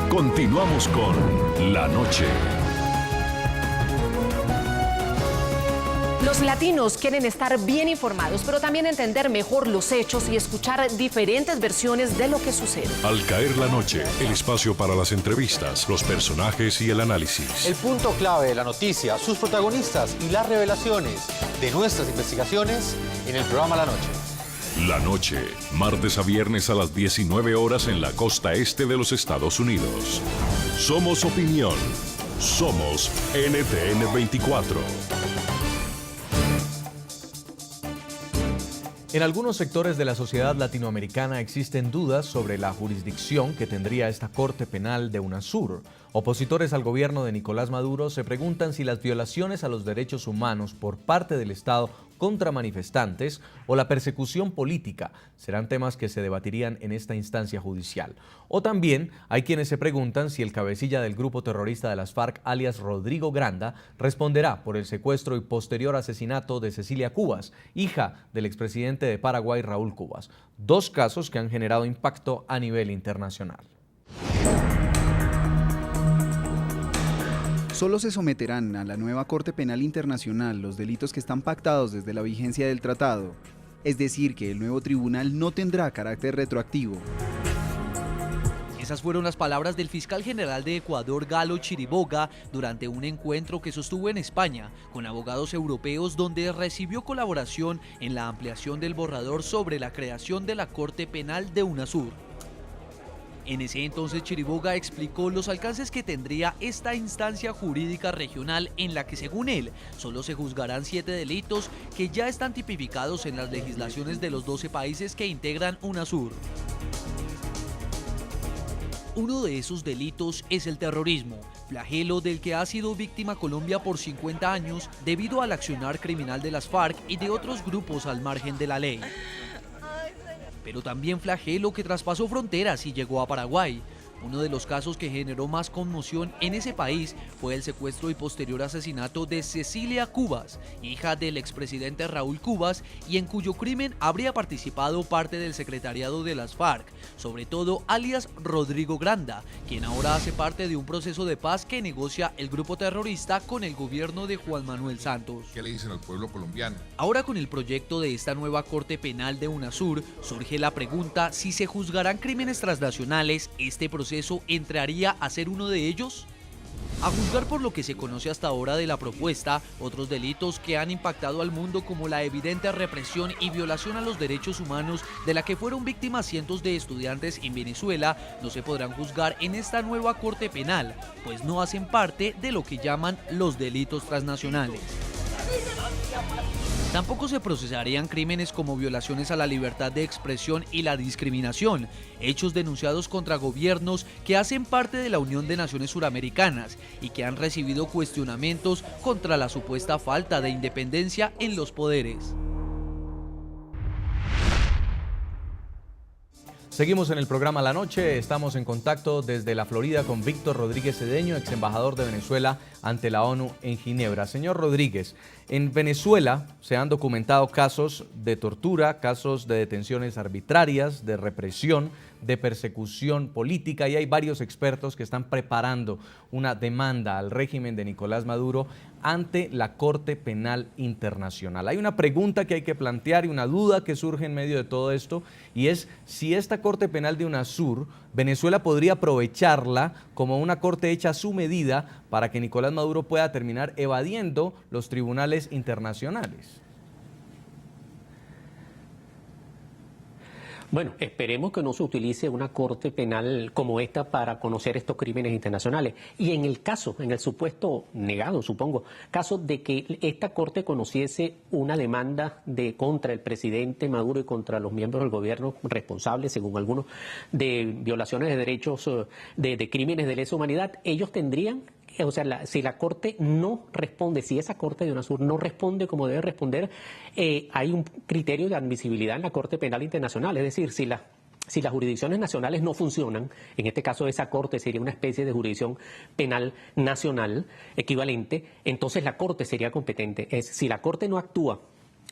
Continuamos con La Noche. Los latinos quieren estar bien informados, pero también entender mejor los hechos y escuchar diferentes versiones de lo que sucede. Al caer la noche, el espacio para las entrevistas, los personajes y el análisis. El punto clave de la noticia, sus protagonistas y las revelaciones de nuestras investigaciones en el programa La Noche. La Noche, martes a viernes a las 19 horas en la costa este de los Estados Unidos. Somos opinión. Somos NTN 24. En algunos sectores de la sociedad latinoamericana existen dudas sobre la jurisdicción que tendría esta Corte Penal de UNASUR. Opositores al gobierno de Nicolás Maduro se preguntan si las violaciones a los derechos humanos por parte del Estado contra manifestantes o la persecución política serán temas que se debatirían en esta instancia judicial. O también hay quienes se preguntan si el cabecilla del grupo terrorista de las FARC, alias Rodrigo Granda, responderá por el secuestro y posterior asesinato de Cecilia Cubas, hija del expresidente de Paraguay, Raúl Cubas. Dos casos que han generado impacto a nivel internacional. Solo se someterán a la nueva Corte Penal Internacional los delitos que están pactados desde la vigencia del tratado, es decir, que el nuevo tribunal no tendrá carácter retroactivo. Esas fueron las palabras del fiscal general de Ecuador, Galo Chiriboga, durante un encuentro que sostuvo en España con abogados europeos, donde recibió colaboración en la ampliación del borrador sobre la creación de la Corte Penal de UNASUR. En ese entonces Chiriboga explicó los alcances que tendría esta instancia jurídica regional en la que, según él, solo se juzgarán 7 delitos que ya están tipificados en las legislaciones de los 12 países que integran UNASUR. Uno de esos delitos es el terrorismo, flagelo del que ha sido víctima Colombia por 50 años debido al accionar criminal de las FARC y de otros grupos al margen de la ley. Pero también flagelo que traspasó fronteras y llegó a Paraguay. Uno de los casos que generó más conmoción en ese país fue el secuestro y posterior asesinato de Cecilia Cubas, hija del expresidente Raúl Cubas, y en cuyo crimen habría participado parte del secretariado de las FARC, sobre todo alias Rodrigo Granda, quien ahora hace parte de un proceso de paz que negocia el grupo terrorista con el gobierno de Juan Manuel Santos. ¿Qué le dicen al pueblo colombiano? Ahora, con el proyecto de esta nueva Corte Penal de UNASUR, surge la pregunta si se juzgarán crímenes transnacionales. ¿Este proceso entraría a ser uno de ellos? A juzgar por lo que se conoce hasta ahora de la propuesta, otros delitos que han impactado al mundo, como la evidente represión y violación a los derechos humanos de la que fueron víctimas cientos de estudiantes en Venezuela, no se podrán juzgar en esta nueva Corte Penal, pues no hacen parte de lo que llaman los delitos transnacionales. Tampoco se procesarían crímenes como violaciones a la libertad de expresión y la discriminación, hechos denunciados contra gobiernos que hacen parte de la Unión de Naciones Suramericanas y que han recibido cuestionamientos contra la supuesta falta de independencia en los poderes. Seguimos en el programa La Noche, estamos en contacto desde la Florida con Víctor Rodríguez Cedeño, ex embajador de Venezuela ante la ONU en Ginebra. Señor Rodríguez, en Venezuela se han documentado casos de tortura, casos de detenciones arbitrarias, de represión, de persecución política, y hay varios expertos que están preparando una demanda al régimen de Nicolás Maduro ante la Corte Penal Internacional. Hay una pregunta que hay que plantear y una duda que surge en medio de todo esto, y es si esta Corte Penal de UNASUR, Venezuela podría aprovecharla como una corte hecha a su medida para que Nicolás Maduro pueda terminar evadiendo los tribunales internacionales. Bueno, esperemos que no se utilice una corte penal como esta para conocer estos crímenes internacionales. Y en el caso, en el supuesto negado, supongo, caso de que esta corte conociese una demanda contra el presidente Maduro y contra los miembros del gobierno responsables, según algunos, de violaciones de derechos, de crímenes de lesa humanidad, ellos tendrían... O sea, si la Corte no responde, si esa Corte de UNASUR no responde como debe responder, hay un criterio de admisibilidad en la Corte Penal Internacional. Es decir, si las jurisdicciones nacionales no funcionan, en este caso esa Corte sería una especie de jurisdicción penal nacional equivalente, entonces la Corte sería competente. Si la Corte no actúa,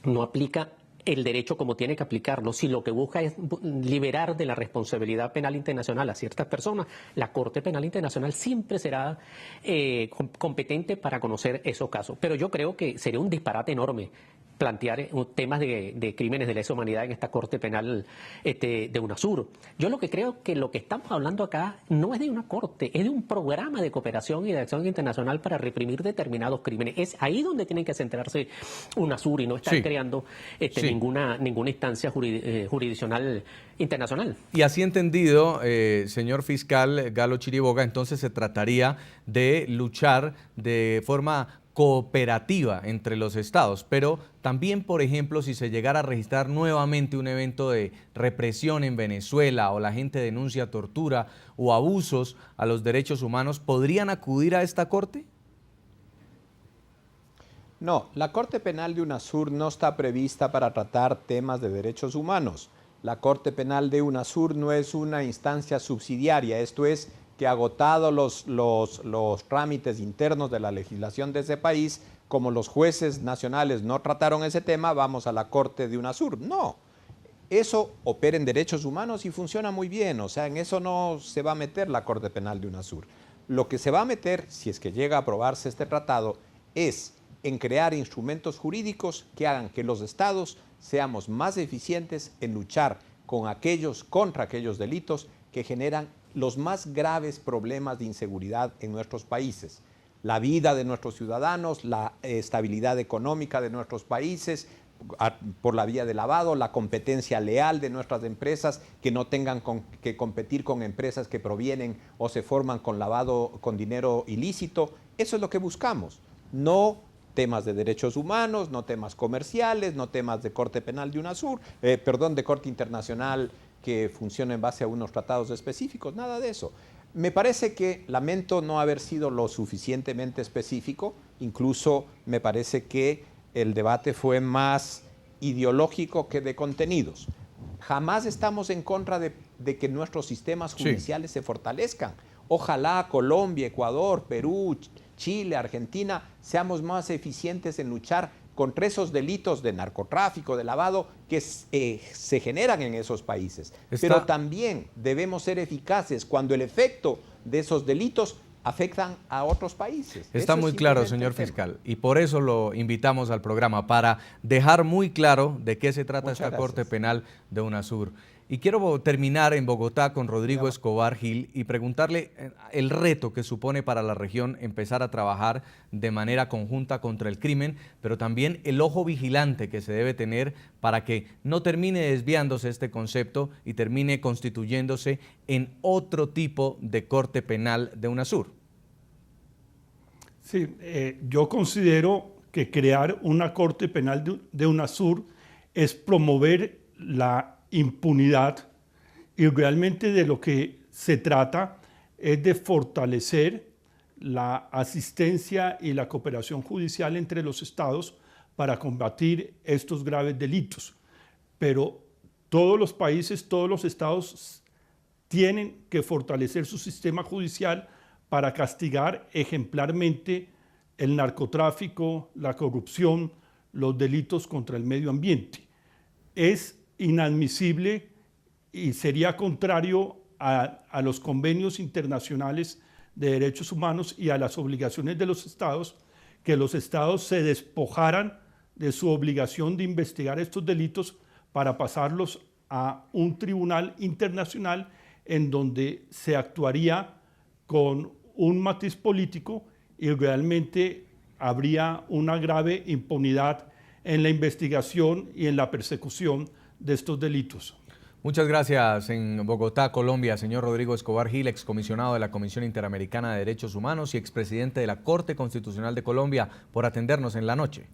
no aplica el derecho como tiene que aplicarlo, si lo que busca es liberar de la responsabilidad penal internacional a ciertas personas, la Corte Penal Internacional siempre será competente para conocer esos casos. Pero yo creo que sería un disparate enorme plantear temas de crímenes de lesa humanidad en esta Corte Penal de UNASUR. Yo lo que creo que lo que estamos hablando acá no es de una corte, es de un programa de cooperación y de acción internacional para reprimir determinados crímenes. Es ahí donde tienen que centrarse UNASUR y no estar creando ninguna instancia jurisdiccional internacional. Y así entendido, señor fiscal Galo Chiriboga, entonces se trataría de luchar de forma cooperativa entre los estados, pero también, por ejemplo, si se llegara a registrar nuevamente un evento de represión en Venezuela o la gente denuncia tortura o abusos a los derechos humanos, ¿podrían acudir a esta corte? No, la Corte Penal de UNASUR no está prevista para tratar temas de derechos humanos. La Corte Penal de UNASUR no es una instancia subsidiaria, esto es que agotados los trámites internos de la legislación de ese país, como los jueces nacionales no trataron ese tema, vamos a la Corte de UNASUR. No, eso opera en derechos humanos y funciona muy bien, o sea, en eso no se va a meter la Corte Penal de UNASUR. Lo que se va a meter, si es que llega a aprobarse este tratado, es en crear instrumentos jurídicos que hagan que los estados seamos más eficientes en luchar contra aquellos delitos que generan los más graves problemas de inseguridad en nuestros países. La vida de nuestros ciudadanos, la estabilidad económica de nuestros países, por la vía de lavado, la competencia leal de nuestras empresas, que no tengan que competir con empresas que provienen o se forman con lavado, con dinero ilícito. Eso es lo que buscamos. No temas de derechos humanos, no temas comerciales, no temas de Corte Penal de UNASUR, de Corte Internacional que funciona en base a unos tratados específicos, nada de eso. Me parece que lamento no haber sido lo suficientemente específico, incluso me parece que el debate fue más ideológico que de contenidos. Jamás estamos en contra de que nuestros sistemas judiciales se fortalezcan. Ojalá Colombia, Ecuador, Perú, Chile, Argentina seamos más eficientes en luchar contra esos delitos de narcotráfico, de lavado, que se generan en esos países. Pero también debemos ser eficaces cuando el efecto de esos delitos afectan a otros países. Está muy claro, señor fiscal, y por eso lo invitamos al programa, para dejar muy claro de qué se trata esta Corte Penal de UNASUR. Y quiero terminar en Bogotá con Rodrigo Escobar Gil y preguntarle el reto que supone para la región empezar a trabajar de manera conjunta contra el crimen, pero también el ojo vigilante que se debe tener para que no termine desviándose este concepto y termine constituyéndose en otro tipo de corte penal de UNASUR. Sí, yo considero que crear una corte penal de UNASUR es promover la impunidad, y realmente de lo que se trata es de fortalecer la asistencia y la cooperación judicial entre los estados para combatir estos graves delitos. Pero todos los países, todos los estados tienen que fortalecer su sistema judicial para castigar ejemplarmente el narcotráfico, la corrupción, los delitos contra el medio ambiente. Es inadmisible y sería contrario a los convenios internacionales de derechos humanos y a las obligaciones de los estados, que los estados se despojaran de su obligación de investigar estos delitos para pasarlos a un tribunal internacional en donde se actuaría con un matiz político y realmente habría una grave impunidad en la investigación y en la persecución de estos delitos. Muchas gracias. En Bogotá, Colombia, señor Rodrigo Escobar Gil, excomisionado de la Comisión Interamericana de Derechos Humanos y expresidente de la Corte Constitucional de Colombia, por atendernos en la noche.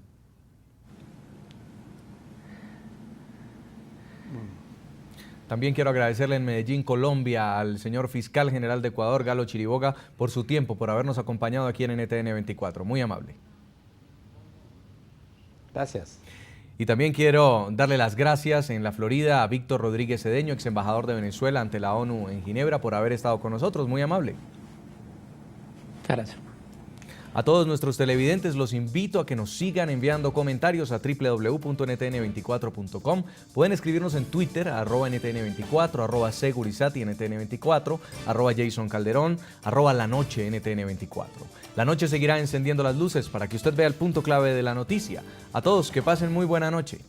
También quiero agradecerle en Medellín, Colombia, al señor fiscal general de Ecuador, Galo Chiriboga, por su tiempo, por habernos acompañado aquí en NTN 24. Muy amable. Gracias. Y también quiero darle las gracias en la Florida a Víctor Rodríguez Cedeño, ex embajador de Venezuela ante la ONU en Ginebra, por haber estado con nosotros. Muy amable. Gracias. A todos nuestros televidentes los invito a que nos sigan enviando comentarios a www.ntn24.com. Pueden escribirnos en Twitter, @ntn24, @segurizati ntn24, @Jason Calderón, @lanoche ntn24. La noche seguirá encendiendo las luces para que usted vea el punto clave de la noticia. A todos, que pasen muy buena noche.